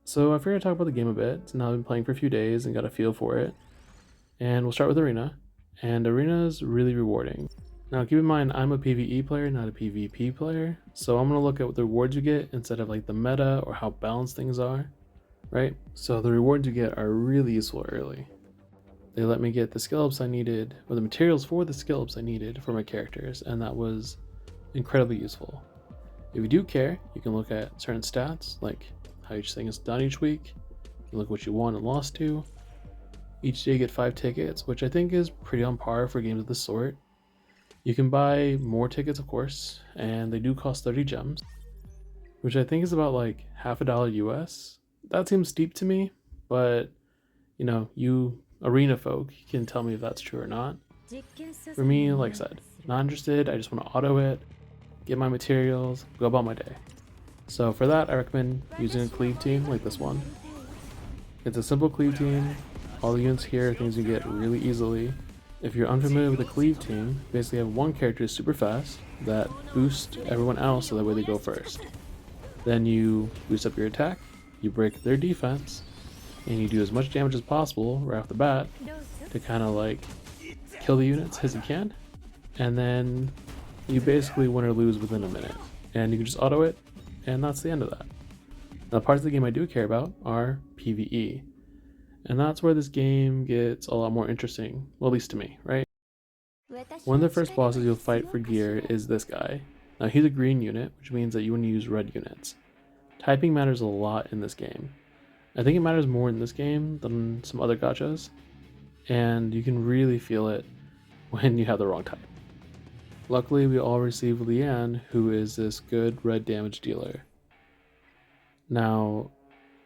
So I figured I'd talk about the game a bit. Now I've been playing for a few days and got a feel for it. And we'll start with Arena. And Arena is really rewarding. Now keep in mind, I'm a PvE player, not a PvP player. So I'm going to look at what the rewards you get instead of like the meta or how balanced things are, right? So the rewards you get are really useful early. They let me get the skill ups I needed, or the materials for the skill ups I needed for my characters, and that was incredibly useful. If you do care, you can look at certain stats, like how each thing is done each week. You look what you won and lost to. Each day you get 5 tickets, which I think is pretty on par for games of this sort. You can buy more tickets, of course, and they do cost 30 gems, which I think is about like half a dollar US. That seems steep to me, but you arena folk can tell me if that's true or not. For me, like I said, not interested. I just want to auto it, get my materials, go about my day. So for that, I recommend using a cleave team like this one. It's a simple cleave team. All the units here are things you get really easily. If you're unfamiliar with a cleave team, basically have one character super fast that boosts everyone else so that way they go first. Then you boost up your attack, you break their defense, and you do as much damage as possible right off the bat to kind of like kill the units as you can. And then you basically win or lose within a minute. And you can just auto it, and that's the end of that. Now, parts of the game I do care about are PvE. And that's where this game gets a lot more interesting, well, at least to me, right? One of the first bosses you'll fight for gear is this guy. Now, he's a green unit, which means that you want to use red units. Typing matters a lot in this game. I think it matters more in this game than some other gachas, and you can really feel it when you have the wrong type. Luckily, we all receive Leanne, who is this good red damage dealer. Now,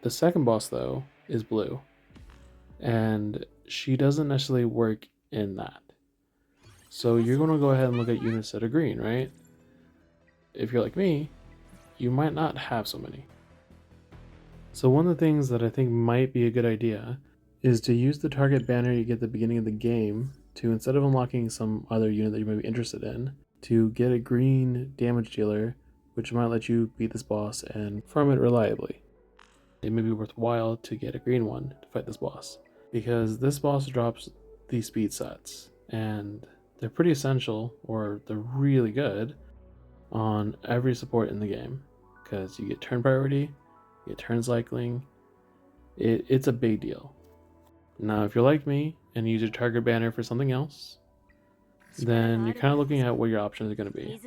the second boss, though, is blue, and she doesn't necessarily work in that. So you're going to go ahead and look at units that are green, right? If you're like me, you might not have so many. So one of the things that I think might be a good idea is to use the target banner you get at the beginning of the game to, instead of unlocking some other unit that you might be interested in, to get a green damage dealer, which might let you beat this boss and farm it reliably. It may be worthwhile to get a green one to fight this boss, because this boss drops these speed sets, and they're pretty essential, or they're really good, on every support in the game, because you get turn priority, you get turn cycling, it's a big deal. Now, if you're like me and you use your target banner for something else, then you're kind of looking at what your options are going to be.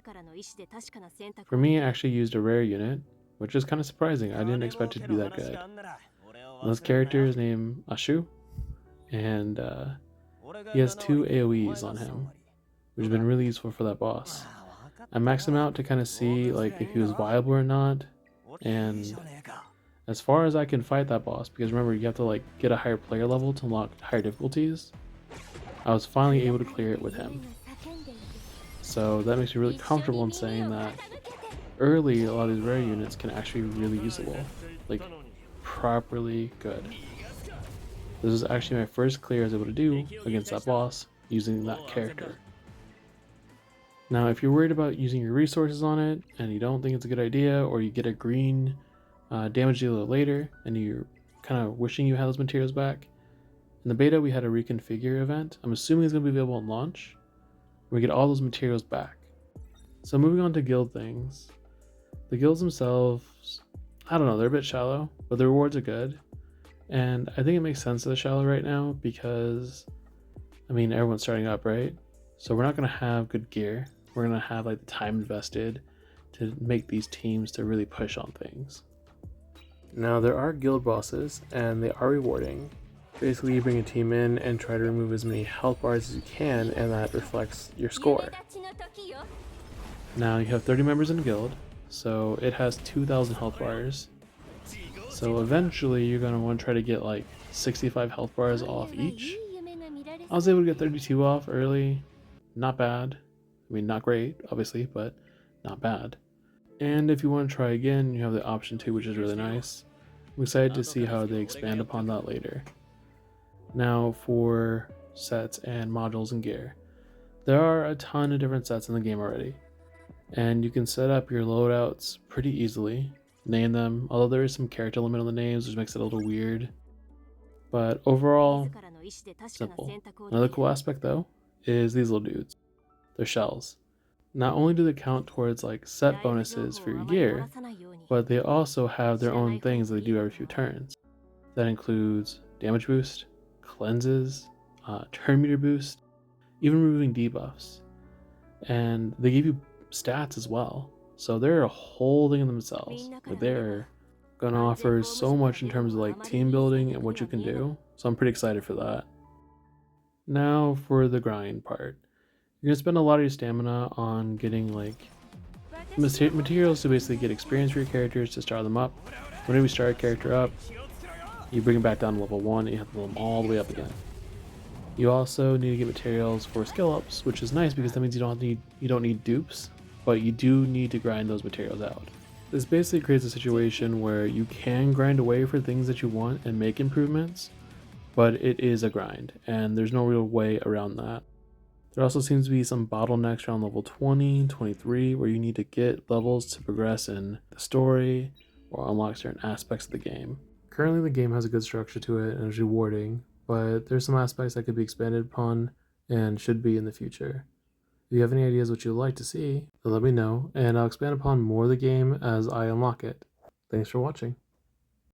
For me, I actually used a rare unit, which is kind of surprising. I didn't expect it to be that good. And this character is named Ashu, and he has 2 AoEs on him, which has been really useful for that boss. I maxed him out to kind of see like if he was viable or not, and as far as I can fight that boss, because remember you have to like get a higher player level to unlock higher difficulties, I was finally able to clear it with him. So that makes me really comfortable in saying that early a lot of these rare units can actually be really usable, like properly good. This is actually my first clear I was able to do against that boss using that character. Now, if you're worried about using your resources on it and you don't think it's a good idea, or you get a green damage dealer later and you're kind of wishing you had those materials back, in the beta we had a reconfigure event. I'm assuming it's going to be available at launch, where we get all those materials back. So moving on to guild things. The guilds themselves, I don't know, they're a bit shallow, but the rewards are good. And I think it makes sense that they're shallow right now because, I mean, everyone's starting up, right? So we're not going to have good gear. We're going to have like the time invested to make these teams to really push on things. Now there are guild bosses and they are rewarding. Basically you bring a team in and try to remove as many health bars as you can, and that reflects your score. Now you have 30 members in a guild, so it has 2,000 health bars. So eventually you're going to want to try to get like 65 health bars off each. I was able to get 32 off early. Not bad. I mean, not great, obviously, but not bad. And if you want to try again, you have the option to, which is really nice. I'm excited to see how they expand upon that later. Now for sets and modules and gear. There are a ton of different sets in the game already, and you can set up your loadouts pretty easily. name them, although there is some character limit on the names, which makes it a little weird. But overall, simple. Another cool aspect though is these little dudes. They're shells. Not only do they count towards like set bonuses for your gear, but they also have their own things that they do every few turns. That includes damage boost, cleanses, turn meter boost, even removing debuffs. And they give you stats as well. So they're a whole thing in themselves. Like they're gonna offer so much in terms of like team building and what you can do. So I'm pretty excited for that. Now for the grind part. You're gonna spend a lot of your stamina on getting like materials to basically get experience for your characters to start them up. Whenever you start a character up, you bring it back down to level 1 and you have to level them all the way up again. You also need to get materials for skill ups, which is nice because that means you don't need dupes, but you do need to grind those materials out. This basically creates a situation where you can grind away for things that you want and make improvements, but it is a grind, and there's no real way around that. There also seems to be some bottlenecks around level 20, 23, where you need to get levels to progress in the story or unlock certain aspects of the game. Currently the game has a good structure to it and is rewarding, but there's some aspects that could be expanded upon and should be in the future. If you have any ideas what you'd like to see, then let me know, and I'll expand upon more of the game as I unlock it. Thanks for watching.